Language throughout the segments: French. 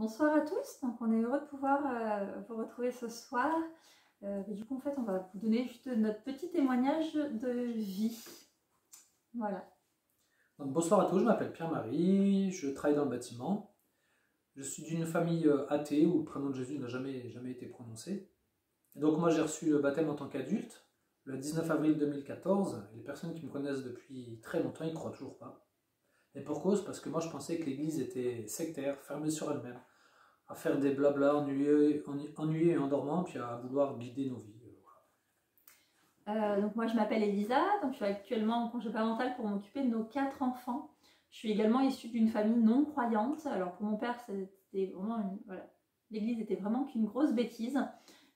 Bonsoir à tous, donc on est heureux de pouvoir vous retrouver ce soir. Du coup, en fait, on va vous donner juste notre petit témoignage de vie. Voilà. Donc, bonsoir à tous, je m'appelle Pierre-Marie, je travaille dans le bâtiment. Je suis d'une famille athée où le prénom de Jésus n'a jamais été prononcé. Et donc moi j'ai reçu le baptême en tant qu'adulte le 19 avril 2014. Et les personnes qui me connaissent depuis très longtemps, ils ne croient toujours pas. Et pour cause, parce que moi je pensais que l'église était sectaire, fermée sur elle-même, à faire des blabla ennuyés et endormants, puis à vouloir guider nos vies. Donc moi, je m'appelle Elisa, donc je suis actuellement en congé parental pour m'occuper de nos 4 enfants. Je suis également issue d'une famille non croyante. Alors pour mon père, c'était vraiment voilà, l'église était vraiment qu'une grosse bêtise.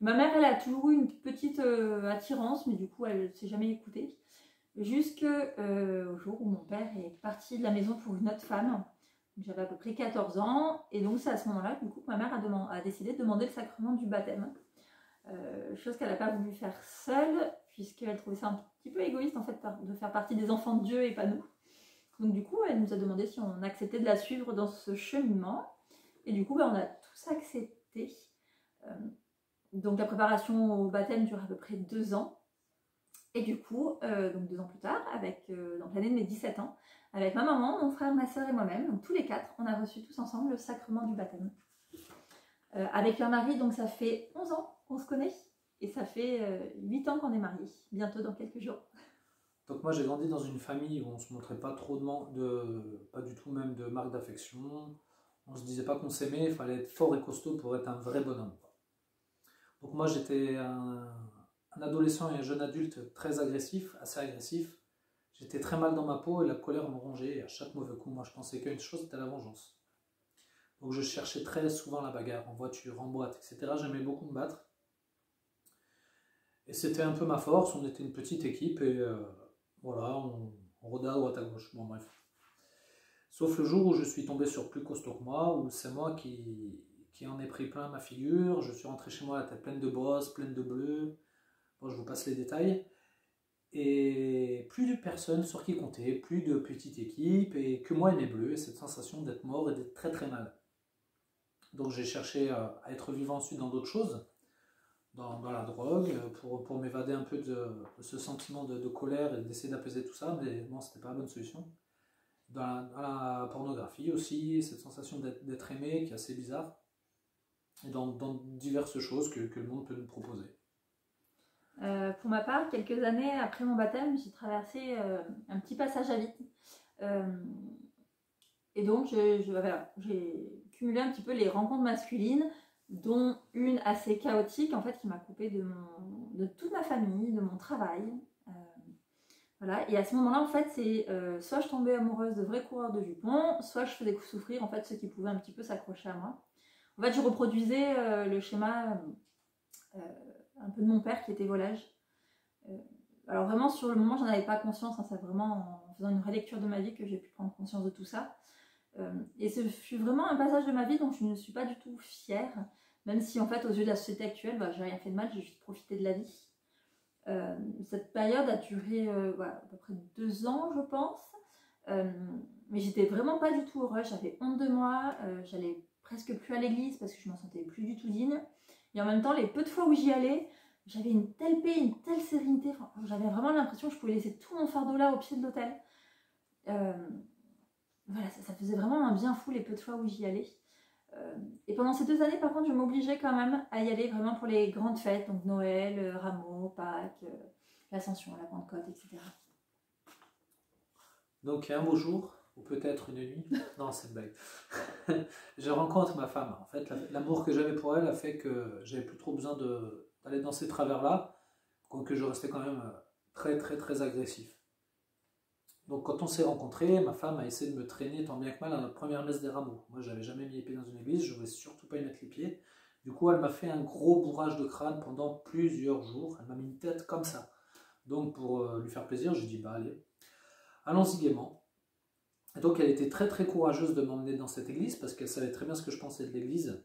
Ma mère, elle a toujours eu une petite attirance, mais du coup, elle ne s'est jamais écoutée. Jusqu'au jour où mon père est parti de la maison pour une autre femme. J'avais à peu près 14 ans, et donc c'est à ce moment-là du coup, que ma mère a décidé de demander le sacrement du baptême. Chose qu'elle n'a pas voulu faire seule, puisqu'elle trouvait ça un petit peu égoïste en fait de faire partie des enfants de Dieu et pas nous. Donc du coup, elle nous a demandé si on acceptait de la suivre dans ce cheminement, et du coup, on a tous accepté. Donc la préparation au baptême dure à peu près 2 ans. Et du coup, donc 2 ans plus tard, donc l'année de mes 17 ans, avec ma maman, mon frère, ma soeur et moi-même, donc tous les 4, on a reçu tous ensemble le sacrement du baptême. Avec leur mari, donc ça fait 11 ans qu'on se connaît, et ça fait 8 ans qu'on est mariés, bientôt dans quelques jours. Donc moi j'ai grandi dans une famille où on se montrait pas trop pas du tout même de marque d'affection. On se disait pas qu'on s'aimait, il fallait être fort et costaud pour être un vrai bonhomme. Donc moi j'étais un adolescent et un jeune adulte très agressif, assez agressif. J'étais très mal dans ma peau et la colère me rongeait. Et à chaque mauvais coup, moi je pensais qu'une chose, c'était la vengeance. Donc je cherchais très souvent la bagarre, en voiture, en boîte, etc. J'aimais beaucoup me battre. Et c'était un peu ma force, on était une petite équipe et voilà, on rôdait à droite à gauche. Bon bref. Sauf le jour où je suis tombé sur plus costaud que moi, où c'est moi qui en ai pris plein ma figure. Je suis rentré chez moi la tête pleine de brosses, pleine de bleus. Bon, je vous passe les détails. Et plus de personnes sur qui compter, plus de petite équipe, et que moi et mes bleus, et cette sensation d'être mort et d'être très très mal. Donc j'ai cherché à être vivant ensuite dans d'autres choses, dans la drogue, pour m'évader un peu de ce sentiment de colère et d'essayer d'apaiser tout ça, mais bon, c'était pas la bonne solution. Dans la pornographie aussi, cette sensation d'être aimé qui est assez bizarre, et dans diverses choses que le monde peut nous proposer. Pour ma part, quelques années après mon baptême, j'ai traversé un petit passage à vide. Et donc, voilà, j'ai cumulé un petit peu les rencontres masculines, dont une assez chaotique, en fait, qui m'a coupée de toute ma famille, de mon travail. Voilà. Et à ce moment-là, en fait, c'est soit je tombais amoureuse de vrais coureurs de jupons, soit je faisais souffrir, en fait, ceux qui pouvaient un petit peu s'accrocher à moi. En fait, je reproduisais le schéma un peu de mon père qui était volage. Alors vraiment, sur le moment, j'en avais pas conscience. Hein, c'est vraiment en faisant une relecture de ma vie que j'ai pu prendre conscience de tout ça. Et ce fut vraiment un passage de ma vie dont je ne suis pas du tout fière, même si en fait aux yeux de la société actuelle, j'ai rien fait de mal, j'ai juste profité de la vie. Cette période a duré voilà, à peu près 2 ans, je pense, mais j'étais vraiment pas du tout heureuse, j'avais honte de moi, j'allais presque plus à l'église parce que je m'en sentais plus du tout digne, et en même temps les peu de fois où j'y allais, j'avais une telle paix, une telle sérénité, enfin, j'avais vraiment l'impression que je pouvais laisser tout mon fardeau là au pied de l'autel. Voilà, ça faisait vraiment un bien fou les peu de fois où j'y allais. Et pendant ces 2 années, par contre, je m'obligeais quand même à y aller vraiment pour les grandes fêtes, donc Noël, Rameau, Pâques, l'Ascension, la Pentecôte, etc. Donc un beau jour, ou peut-être une nuit, non c'est une blague, je rencontre ma femme. En fait, l'amour que j'avais pour elle a fait que j'avais plus trop besoin d'aller dans ces travers-là, quoique je restais quand même très très très agressif. Donc quand on s'est rencontrés, ma femme a essayé de me traîner tant bien que mal à notre première messe des Rameaux. Moi j'avais jamais mis les pieds dans une église, je ne voulais surtout pas y mettre les pieds. Du coup elle m'a fait un gros bourrage de crâne pendant plusieurs jours, elle m'a mis une tête comme ça. Donc pour lui faire plaisir, j'ai dit bah allez, allons-y gaiement. Et donc elle était très très courageuse de m'emmener dans cette église parce qu'elle savait très bien ce que je pensais de l'église.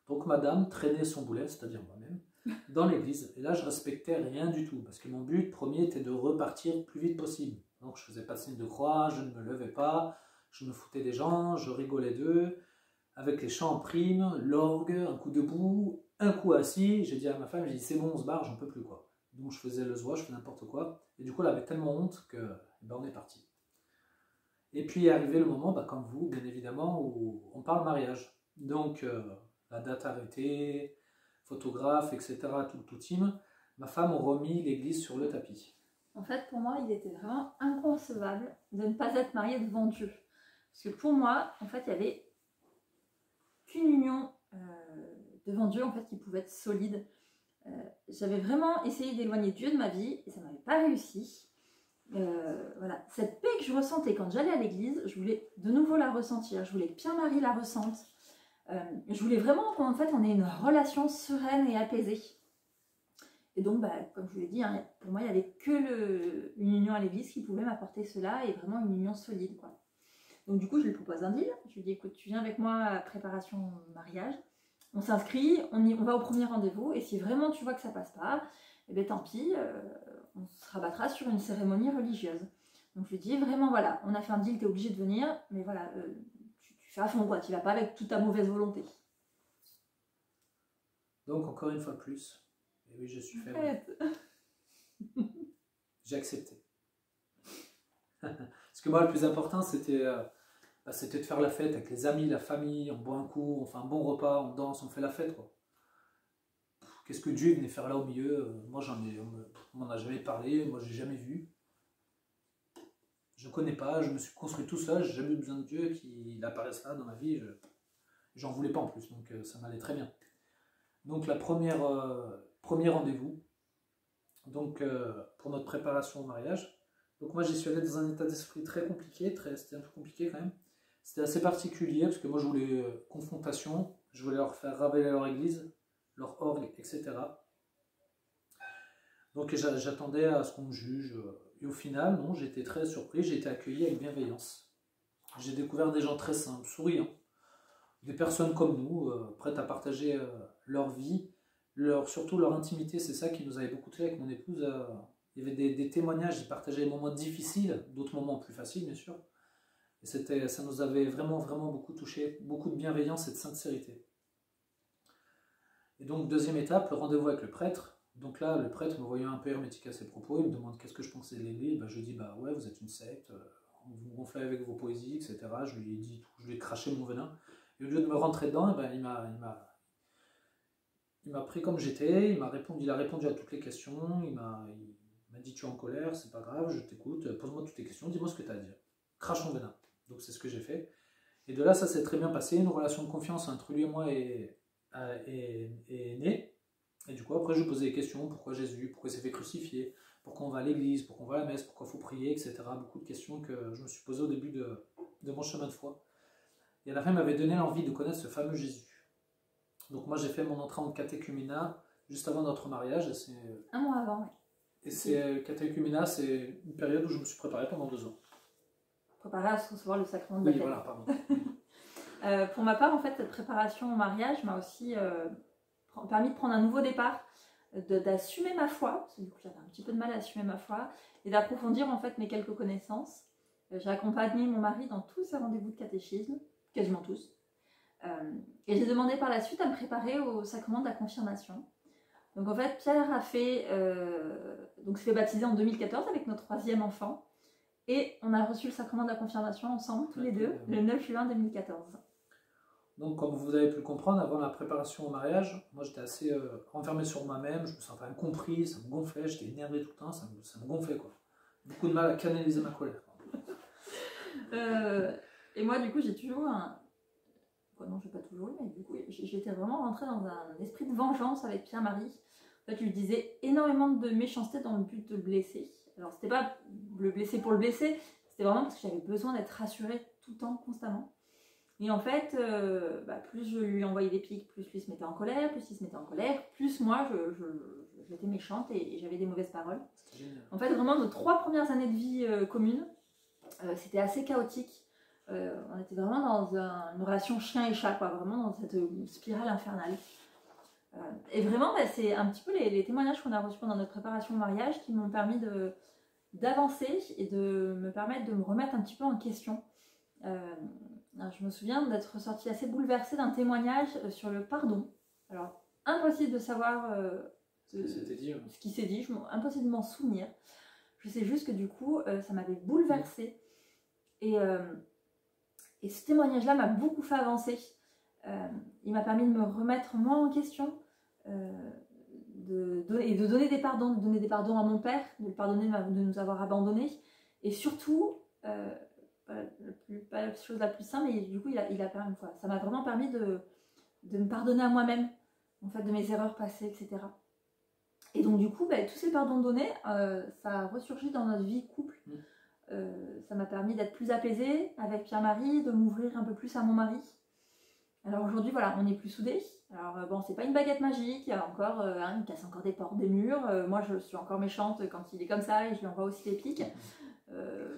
Donc madame traînait son boulet, c'est-à-dire moi-même, dans l'église. Et là je respectais rien du tout parce que mon but premier était de repartir le plus vite possible. Donc je faisais pas de signe de croix, je ne me levais pas, je me foutais des gens, je rigolais d'eux. avec les chants en prime, l'orgue, un coup debout, un coup assis. J'ai dit à ma femme, j'ai dit c'est bon, on se barre, j'en peux plus quoi. Donc je faisais le zwa, je faisais n'importe quoi. Et du coup, elle avait tellement honte que ben, on est parti. Et puis est arrivé le moment, bah, comme vous, bien évidemment, où on parle mariage. Donc la date arrêtée, photographe, etc., tout team. Ma femme a remis l'église sur le tapis. En fait, pour moi, il était vraiment inconcevable de ne pas être mariée devant Dieu. Parce que pour moi, en fait, il y avait qu'une union devant Dieu, en fait, qui pouvait être solide. J'avais vraiment essayé d'éloigner Dieu de ma vie et ça n'avait pas réussi. Voilà, cette paix que je ressentais quand j'allais à l'église, je voulais de nouveau la ressentir. Je voulais que Pierre-Marie la ressente. Je voulais vraiment qu'en fait, on ait une relation sereine et apaisée. Et donc, bah, comme je vous l'ai dit, hein, pour moi, il n'y avait que une union à l'église qui pouvait m'apporter cela et vraiment une union solide, quoi. Donc du coup, je lui propose un deal. Je lui dis, écoute, tu viens avec moi à préparation mariage. On s'inscrit, on va au premier rendez-vous. Et si vraiment tu vois que ça passe pas, eh bien tant pis, on se rabattra sur une cérémonie religieuse. Donc je lui dis, vraiment, voilà, on a fait un deal, tu es obligé de venir. Mais voilà, tu fais à fond, quoi. Tu vas pas avec toute ta mauvaise volonté. Donc encore une fois plus, et oui, je suis fait. J'ai accepté. Parce que moi, le plus important, c'était de faire la fête avec les amis, la famille, on boit un coup, on fait un bon repas, on danse, on fait la fête, quoi. Qu'est-ce que Dieu venait faire là au milieu? Moi, on m'en a jamais parlé, moi, j'ai jamais vu. Je connais pas, je me suis construit tout seul, j'ai jamais eu besoin de Dieu qu'il apparaisse là dans ma vie. J'en voulais pas en plus, donc ça m'allait très bien. Donc, premier rendez-vous, donc pour notre préparation au mariage. Donc moi j'y suis allé dans un état d'esprit très compliqué, c'était un peu compliqué quand même. C'était assez particulier parce que moi je voulais confrontation, je voulais leur faire raveller leur église, leur orgue, etc. Donc j'attendais à ce qu'on me juge. Et au final, non, j'ai été très surpris, j'ai été accueilli avec bienveillance. J'ai découvert des gens très simples, souriants, des personnes comme nous, prêtes à partager leur vie, surtout leur intimité. C'est ça qui nous avait beaucoup touché avec mon épouse. Il y avait des témoignages, ils partageaient des moments difficiles, d'autres moments plus faciles bien sûr. Et ça nous avait vraiment, vraiment beaucoup touché, beaucoup de bienveillance et de sincérité. Et donc deuxième étape, le rendez-vous avec le prêtre. Donc là, le prêtre me voyant un peu hermétique à ses propos, il me demande qu'est-ce que je pensais de l'église. Ben, je lui dis, bah ouais, vous êtes une secte, vous me gonflez avec vos poésies, etc. Je lui ai dit tout, je lui ai craché mon venin. Et au lieu de me rentrer dedans, ben, il m'a pris comme j'étais, il a répondu à toutes les questions, il m'a dit tu es en colère, c'est pas grave, je t'écoute, pose-moi toutes tes questions, dis-moi ce que tu as à dire. Crache mon venin. Donc c'est ce que j'ai fait. Et de là, ça s'est très bien passé, une relation de confiance entre lui et moi est née. Et du coup, après, je lui posais des questions, pourquoi Jésus, pourquoi il s'est fait crucifier, pourquoi on va à l'église, pourquoi on va à la messe, pourquoi il faut prier, etc. Beaucoup de questions que je me suis posées au début de mon chemin de foi. Et à la fin, il m'avait donné l'envie de connaître ce fameux Jésus. Donc moi, j'ai fait mon entrée en catéchuménat juste avant notre mariage. Un mois avant, oui. Et c'est catéchuménat, c'est une période où je me suis préparé pendant 2 ans. Préparé à recevoir le sacrement de baptême. Oui, voilà, pardon. Pour ma part, en fait, cette préparation au mariage m'a aussi permis de prendre un nouveau départ, d'assumer ma foi, parce que du coup j'avais un petit peu de mal à assumer ma foi, et d'approfondir en fait mes quelques connaissances. J'ai accompagné mon mari dans tous ses rendez-vous de catéchisme, quasiment tous. Et j'ai demandé par la suite à me préparer au sacrement de la confirmation. Donc en fait, Pierre s'est fait baptiser en 2014 avec notre 3e enfant. Et on a reçu le sacrement de la confirmation ensemble, tous les deux, le 9 juin 2014. Donc comme vous avez pu le comprendre, avant la préparation au mariage, moi j'étais assez renfermé sur moi-même, je me sentais incompris, ça me gonflait, j'étais énervé tout le temps, ça me gonflait quoi. Beaucoup de mal à canaliser ma colère. Et moi du coup j'ai toujours non, je n'ai pas toujours eu, mais du coup, j'étais vraiment rentrée dans un esprit de vengeance avec Pierre-Marie. En fait, je lui disais énormément de méchanceté dans le but de le blesser. Alors, c'était pas le blesser pour le blesser, c'était vraiment parce que j'avais besoin d'être rassurée tout le temps, constamment. Et en fait, plus je lui envoyais des pics, plus lui se mettait en colère, plus il se mettait en colère, plus moi, j'étais méchante et j'avais des mauvaises paroles. En fait, vraiment, nos 3 premières années de vie commune, c'était assez chaotique. On était vraiment dans une relation chien et chat, quoi, vraiment dans cette spirale infernale. Et vraiment, c'est un petit peu les témoignages qu'on a reçus pendant notre préparation au mariage qui m'ont permis d'avancer et de me permettre de me remettre un petit peu en question. Alors, je me souviens d'être sortie assez bouleversée d'un témoignage sur le pardon. Alors, impossible de savoir ce qui s'est dit, impossible de m'en souvenir. Je sais juste que du coup, ça m'avait bouleversée. Et ce témoignage-là m'a beaucoup fait avancer. Il m'a permis de me remettre moi en question et de donner des pardons, à mon père, de le pardonner de nous avoir abandonnés. Et surtout, pas la chose la plus simple, mais du coup, ça m'a vraiment permis de me pardonner à moi-même, en fait, de mes erreurs passées, etc. Et donc, du coup, tous ces pardons donnés, ça a ressurgi dans notre vie couple. Ça m'a permis d'être plus apaisée avec Pierre-Marie, de m'ouvrir un peu plus à mon mari. Alors aujourd'hui, voilà, on est plus soudés. Alors bon, c'est pas une baguette magique, il y a encore, il casse encore des portes, des murs. Moi, je suis encore méchante quand il est comme ça et je lui envoie aussi des pics.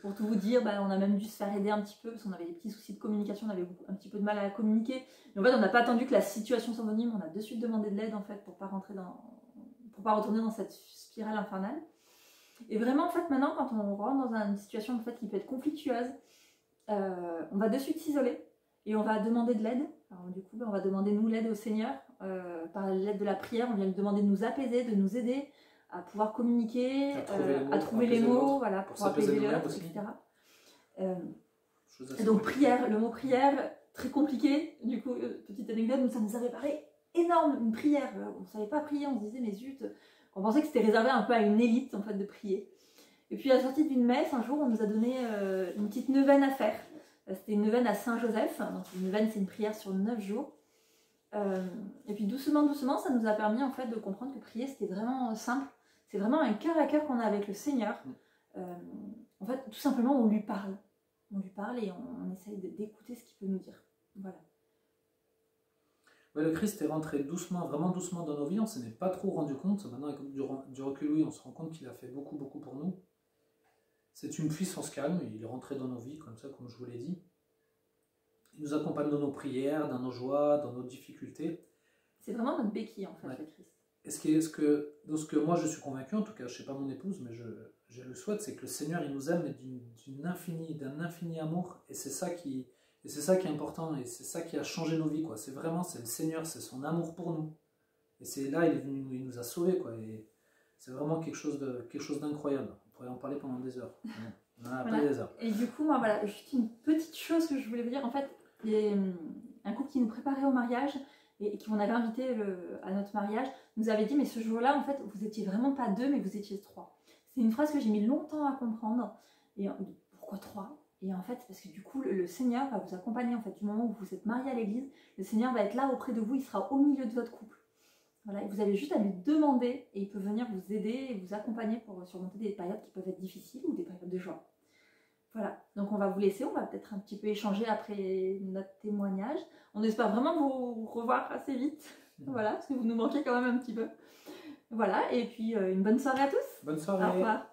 Pour tout vous dire, on a même dû se faire aider un petit peu parce qu'on avait des petits soucis de communication, on avait un petit peu de mal à communiquer. Mais en fait, on n'a pas attendu que la situation s'envenime, on a de suite demandé de l'aide en fait pour pas retourner dans cette spirale infernale. Et vraiment, en fait, maintenant, quand on rentre dans une situation en fait, qui peut être conflictueuse, on va de suite s'isoler et on va demander de l'aide. Alors, du coup, on va demander, nous, l'aide au Seigneur. Par l'aide de la prière, on vient lui demander de nous apaiser, de nous aider à pouvoir communiquer, à trouver les mots, voilà, pour apaiser l'autre, etc. Et donc, prière, le mot prière, très compliqué. Du coup, petite anecdote, ça nous avait paru énorme, une prière. On ne savait pas prier, on se disait, mais zut, on pensait que c'était réservé un peu à une élite, en fait, de prier. Et puis, à la sortie d'une messe, un jour, on nous a donné une petite neuvaine à faire. C'était une neuvaine à Saint-Joseph. Donc, une neuvaine, c'est une prière sur 9 jours. Et puis, doucement, ça nous a permis, en fait, de comprendre que prier, c'était vraiment simple. C'est vraiment un cœur à cœur qu'on a avec le Seigneur. En fait, tout simplement, on lui parle. On lui parle et on essaye d'écouter ce qu'il peut nous dire. Voilà. Ouais, le Christ est rentré doucement, vraiment doucement dans nos vies. On ne s'en est pas trop rendu compte. Maintenant, avec du recul, oui, on se rend compte qu'il a fait beaucoup, beaucoup pour nous. C'est une puissance calme. Il est rentré dans nos vies, comme ça, comme je vous l'ai dit. Il nous accompagne dans nos prières, dans nos joies, dans nos difficultés. C'est vraiment notre béquille, en fait, le Christ. Et ce que moi je suis convaincu, en tout cas, je ne sais pas mon épouse, mais je le souhaite, c'est que le Seigneur, il nous aime d'un infini amour. Et c'est ça qui est important, et c'est ça qui a changé nos vies, quoi. C'est le Seigneur, c'est son amour pour nous. Et c'est là, il est venu, il nous a sauvés, quoi. Et c'est vraiment quelque chose d'incroyable. On pourrait en parler pendant des heures. On en a pas des heures. Et du coup, moi, voilà, juste une petite chose que je voulais vous dire. En fait, il y a un couple qui nous préparait au mariage et qui on avait invité à notre mariage, nous avait dit, mais ce jour-là, en fait, vous étiez vraiment pas 2, mais vous étiez 3. C'est une phrase que j'ai mis longtemps à comprendre. Et pourquoi 3 ? Et en fait, parce que du coup, le Seigneur va vous accompagner, en fait, du moment où vous êtes mariés à l'église, le Seigneur va être là auprès de vous, il sera au milieu de votre couple. Voilà, et vous avez juste à lui demander et il peut venir vous aider et vous accompagner pour surmonter des périodes qui peuvent être difficiles ou des périodes de joie. Voilà, donc on va vous laisser, on va peut-être un petit peu échanger après notre témoignage. On espère vraiment vous revoir assez vite, voilà, parce que vous nous manquez quand même un petit peu. Voilà, et puis une bonne soirée à tous. Bonne soirée. Au revoir.